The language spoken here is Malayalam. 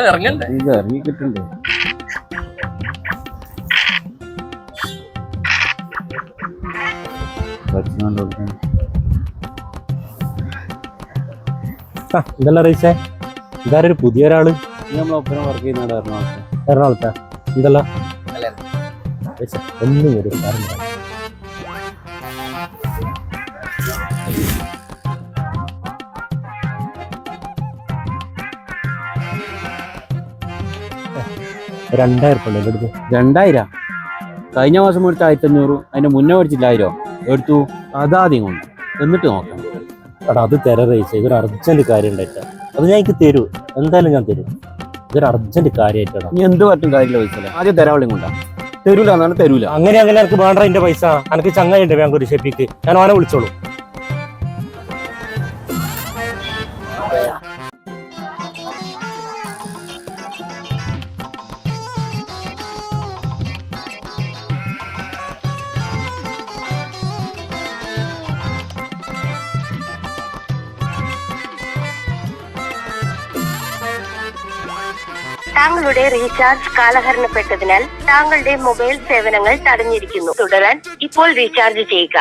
ഇറങ്ങണ്ടേ ഇത് ഇറങ്ങി കിട്ടണ്ടേ? ഇതല്ല റീച്ചേ, ഇതാരൊരു പുതിയ ഒരാള് നമ്മളൊപ്പം വർക്ക് ചെയ്യുന്ന എറണാകുളത്താ? എന്തല്ല ഒന്നും വരും കാരണം $2000 2000. കഴിഞ്ഞ മാസം മേടിച്ച 1500, അതിന്റെ മുന്നേ മേടിച്ചില്ല 1000 എടുത്തു. അതാദ്യം കൊണ്ട് എന്നിട്ട് നോക്കാം. എടാ അത് റീച്ച്, ഇതൊരു അർജന്റ് കാര്യം ഉണ്ടായിട്ടാ. അത് ഞാൻ എനിക്ക് തരൂ, എന്തായാലും ഞാൻ തരും. ഇതൊരു അർജന്റ് കാര്യമായിട്ടാണ്. നീ എന്ത് പറ്റും കാര്യമില്ല പൈസ ആദ്യം തരാവളിയും കൊണ്ടാ. തരൂല എന്നാണ് തരൂല. അങ്ങനെ എനിക്ക് വേണ്ട എന്റെ പൈസ. എനിക്ക് ചങ്ങായിണ്ട് ബാങ്ക് ഒരു ഷെപ്പിക്ക്, ഞാൻ അവനെ വിളിച്ചോളൂ. താങ്കളുടെ റീചാർജ് കാലഹരണപ്പെട്ടതിനാൽ താങ്കളുടെ മൊബൈൽ സേവനങ്ങൾ തടഞ്ഞിരിക്കുന്നു. തുടരാൻ ഇപ്പോൾ റീചാർജ് ചെയ്യുക.